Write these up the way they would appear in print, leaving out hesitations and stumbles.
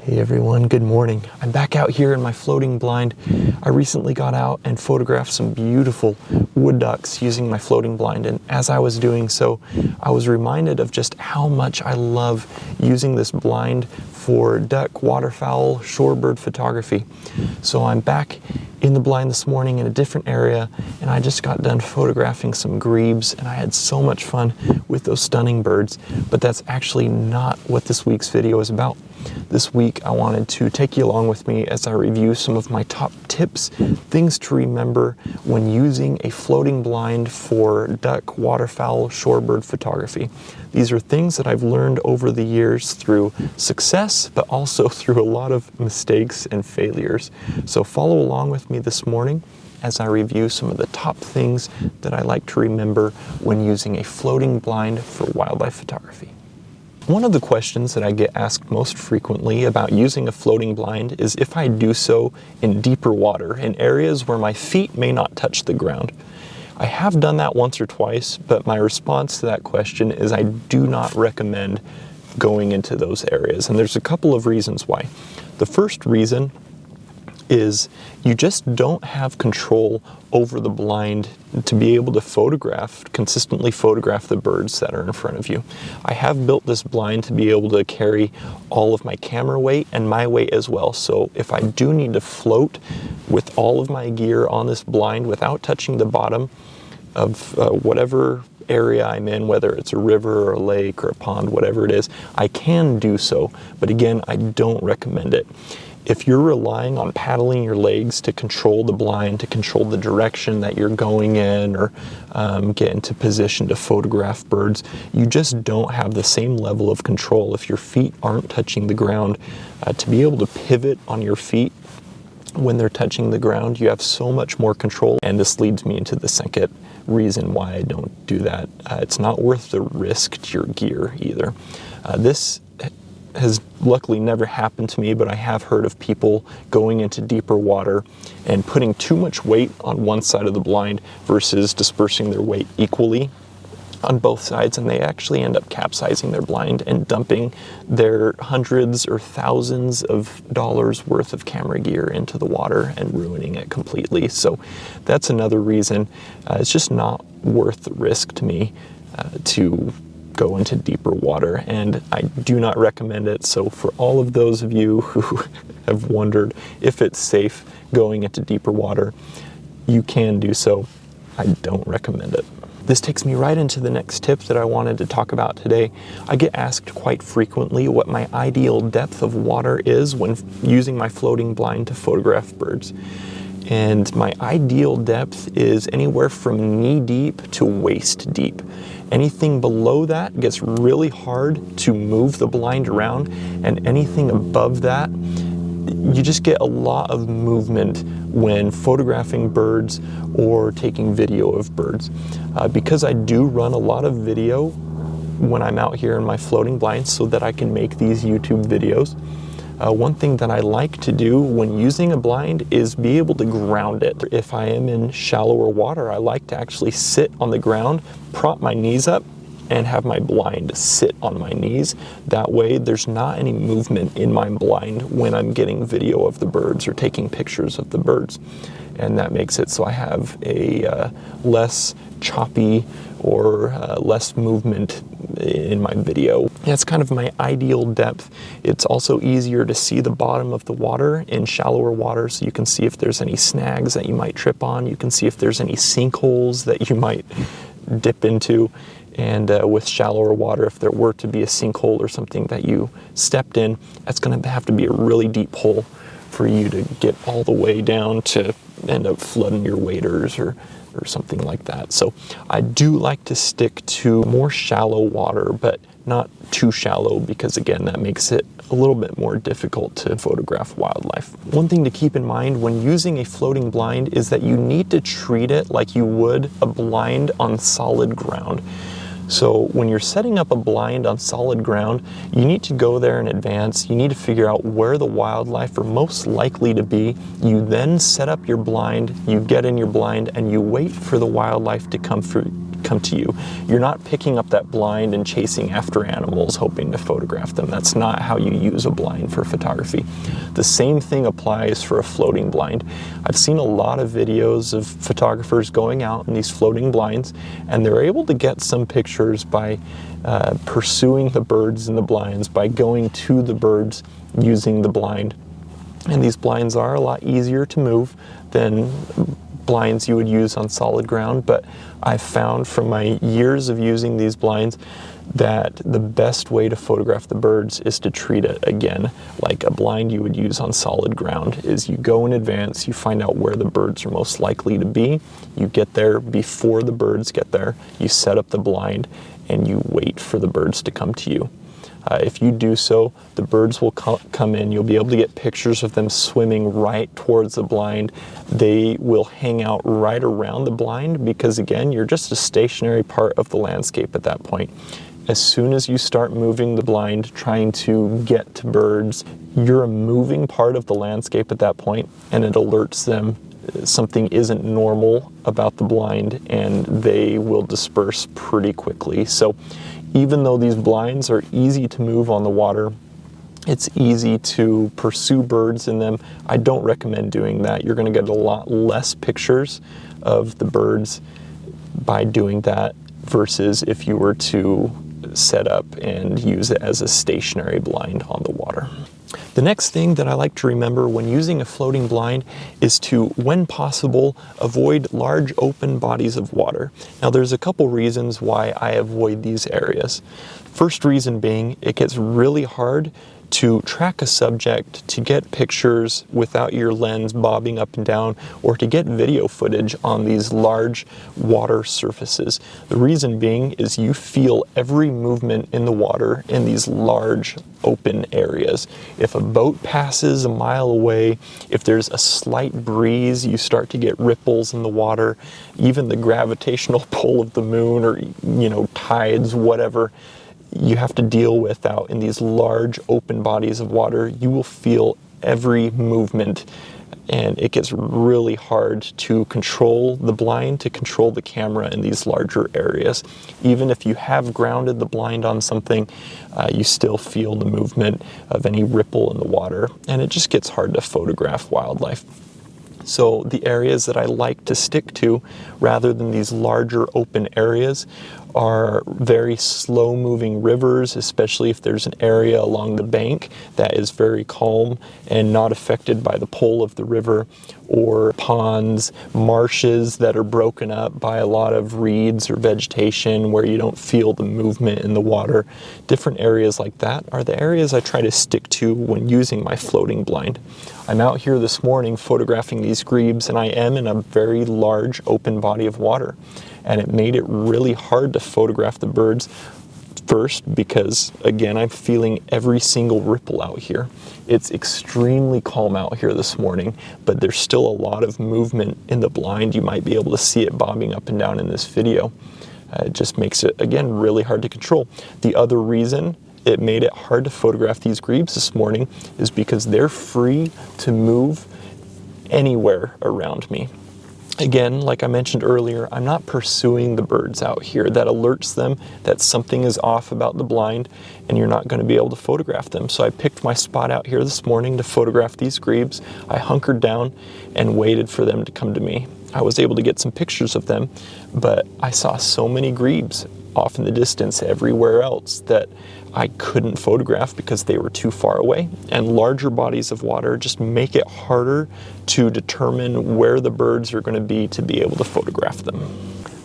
Hey everyone, good morning. I'm back out here in my floating blind. I recently got out and photographed some beautiful wood ducks using my floating blind, and as I was doing so, I was reminded of just how much I love using this blind for duck, waterfowl, shorebird photography. So I'm back in the blind this morning in a different area, and I just got done photographing some grebes, and I had so much fun with those stunning birds. But that's actually not what this week's video is about. This week I wanted to take you along with me as I review some of my top tips, things to remember when using a floating blind for duck, waterfowl, shorebird photography. These are things that I've learned over the years through success, but also through a lot of mistakes and failures. So follow along with me this morning as I review some of the top things that I like to remember when using a floating blind for wildlife photography. One of the questions that I get asked most frequently about using a floating blind is if I do so in deeper water, in areas where my feet may not touch the ground. I have done that once or twice, but my response to that question is I do not recommend going into those areas, and there's a couple of reasons why. The first reason is you just don't have control over the blind to be able to consistently photograph the birds that are in front of you. I have built this blind to be able to carry all of my camera weight and my weight as well. So if I do need to float with all of my gear on this blind without touching the bottom of whatever area I'm in, whether it's a river or a lake or a pond, whatever it is, I can do so. But again, I don't recommend it. If you're relying on paddling your legs to control the blind, to control the direction that you're going in, or get into position to photograph birds, you just don't have the same level of control if your feet aren't touching the ground. To be able to pivot on your feet when they're touching the ground, you have so much more control. And this leads me into the second reason why I don't do that. It's not worth the risk to your gear either. This has luckily never happened to me, but I have heard of people going into deeper water and putting too much weight on one side of the blind versus dispersing their weight equally on both sides, and they actually end up capsizing their blind and dumping their hundreds or thousands of dollars worth of camera gear into the water and ruining it completely. So that's another reason. It's just not worth the risk to me to go into deeper water, and I do not recommend it. So for all of those of you who have wondered if it's safe going into deeper water, you can do so. I don't recommend it. This takes me right into the next tip that I wanted to talk about today. I get asked quite frequently what my ideal depth of water is when using my floating blind to photograph birds. And my ideal depth is anywhere from knee deep to waist deep. Anything below that gets really hard to move the blind around, and anything above that, you just get a lot of movement when photographing birds or taking video of birds. Because I do run a lot of video when I'm out here in my floating blind so that I can make these YouTube videos, one thing that I like to do when using a blind is be able to ground it. If I am in shallower water, I like to actually sit on the ground, prop my knees up, and have my blind sit on my knees. That way there's not any movement in my blind when I'm getting video of the birds or taking pictures of the birds. And that makes it so I have a less choppy or less movement in my video. That's kind of my ideal depth. It's also easier to see the bottom of the water in shallower water, so you can see if there's any snags that you might trip on. You can see if there's any sinkholes that you might dip into. And with shallower water, if there were to be a sinkhole or something that you stepped in, that's going to have to be a really deep hole for you to get all the way down to end up flooding your waders or something like that. So I do like to stick to more shallow water, but not too shallow, because again, that makes it a little bit more difficult to photograph wildlife. One thing to keep in mind when using a floating blind is that you need to treat it like you would a blind on solid ground. So when you're setting up a blind on solid ground, you need to go there in advance. You need to figure out where the wildlife are most likely to be. You then set up your blind, you get in your blind, and you wait for the wildlife to come come to you. You're not picking up that blind and chasing after animals hoping to photograph them. That's not how you use a blind for photography. The same thing applies for a floating blind. I've seen a lot of videos of photographers going out in these floating blinds, and they're able to get some pictures by pursuing the birds in the blinds, by going to the birds using the blind. And these blinds are a lot easier to move than blinds you would use on solid ground, but I've found from my years of using these blinds that the best way to photograph the birds is to treat it, again, like a blind you would use on solid ground. Is you go in advance, you find out where the birds are most likely to be, you get there before the birds get there, you set up the blind, and you wait for the birds to come to you. If you do so, the birds will come in. You'll be able to get pictures of them swimming right towards the blind. They will hang out right around the blind because, again, you're just a stationary part of the landscape at that point. As soon as you start moving the blind, trying to get to birds, you're a moving part of the landscape at that point, and it alerts them something isn't normal about the blind, and they will disperse pretty quickly. So even though these blinds are easy to move on the water, it's easy to pursue birds in them. I don't recommend doing that. You're going to get a lot less pictures of the birds by doing that versus if you were to set up and use it as a stationary blind on the water. The next thing that I like to remember when using a floating blind is to, when possible, avoid large open bodies of water. Now there's a couple reasons why I avoid these areas. First reason being, it gets really hard to track a subject, to get pictures without your lens bobbing up and down, or to get video footage on these large water surfaces. The reason being is you feel every movement in the water in these large open areas. If a boat passes a mile away, if there's a slight breeze, you start to get ripples in the water, even the gravitational pull of the moon, or tides, whatever you have to deal with out in these large open bodies of water. You will feel every movement, and it gets really hard to control the blind, to control the camera in these larger areas. Even if you have grounded the blind on something, you still feel the movement of any ripple in the water, and it just gets hard to photograph wildlife. So the areas that I like to stick to, rather than these larger open areas, are very slow moving rivers, especially if there's an area along the bank that is very calm and not affected by the pull of the river, or ponds, marshes that are broken up by a lot of reeds or vegetation where you don't feel the movement in the water. Different areas like that are the areas I try to stick to when using my floating blind. I'm out here this morning photographing these grebes, and I am in a very large open body of water, and it made it really hard to photograph the birds. First, because again, I'm feeling every single ripple out here. It's extremely calm out here this morning, but there's still a lot of movement in the blind. You might be able to see it bobbing up and down in this video. It just makes it, again, really hard to control. The other reason it made it hard to photograph these grebes this morning is because they're free to move anywhere around me. Again, like I mentioned earlier, I'm not pursuing the birds out here. That alerts them that something is off about the blind and you're not going to be able to photograph them. So I picked my spot out here this morning to photograph these grebes. I hunkered down and waited for them to come to me. I was able to get some pictures of them, but I saw so many grebes off in the distance everywhere else that I couldn't photograph because they were too far away. And larger bodies of water just make it harder to determine where the birds are going to be able to photograph them.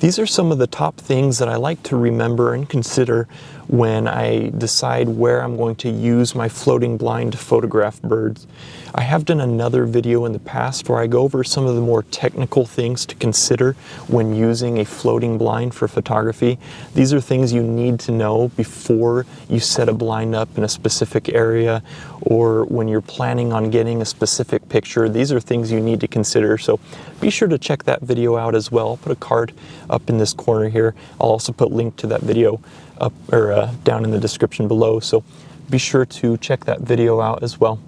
These are some of the top things that I like to remember and consider when I decide where I'm going to use my floating blind to photograph birds. I have done another video in the past where I go over some of the more technical things to consider when using a floating blind for photography. These are things you need to know before you set a blind up in a specific area, or when you're planning on getting a specific picture. These are things you need to consider, so be sure to check that video out as well. I'll put a card up in this corner here. I'll also put a link to that video up or down in the description below, so be sure to check that video out as well.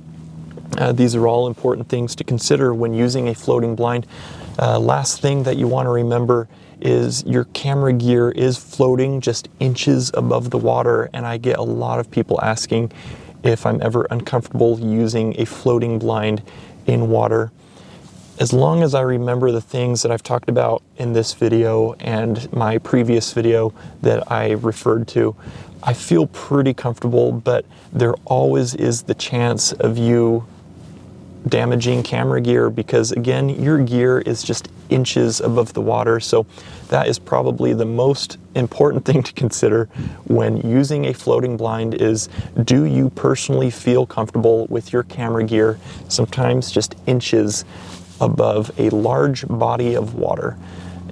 These are all important things to consider when using a floating blind. Last thing that you want to remember is your camera gear is floating just inches above the water, and I get a lot of people asking if I'm ever uncomfortable using a floating blind in water. As long as I remember the things that I've talked about in this video and my previous video that I referred to, I feel pretty comfortable, but there always is the chance of you damaging camera gear because, again, your gear is just inches above the water. So that is probably the most important thing to consider when using a floating blind is, do you personally feel comfortable with your camera gear sometimes just inches above a large body of water?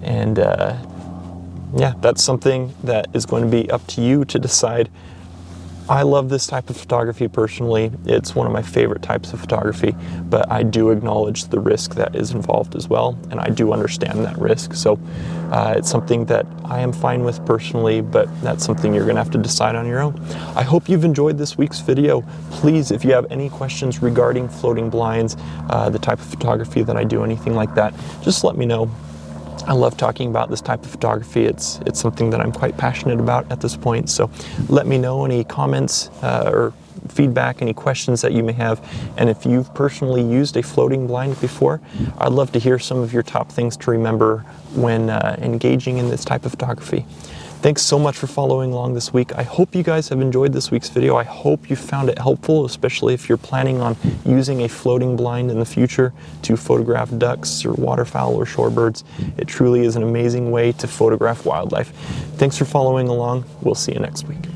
And yeah, that's something that is going to be up to you to decide. I love this type of photography personally. It's one of my favorite types of photography, but I do acknowledge the risk that is involved as well, and I do understand that risk. So it's something that I am fine with personally, but that's something you're gonna have to decide on your own. I hope you've enjoyed this week's video. Please, if you have any questions regarding floating blinds, the type of photography that I do, anything like that, just let me know. I love talking about this type of photography. It's something that I'm quite passionate about at this point. So let me know any comments or feedback, any questions that you may have. And if you've personally used a floating blind before, I'd love to hear some of your top things to remember when engaging in this type of photography. Thanks so much for following along this week. I hope you guys have enjoyed this week's video. I hope you found it helpful, especially if you're planning on using a floating blind in the future to photograph ducks or waterfowl or shorebirds. It truly is an amazing way to photograph wildlife. Thanks for following along. We'll see you next week.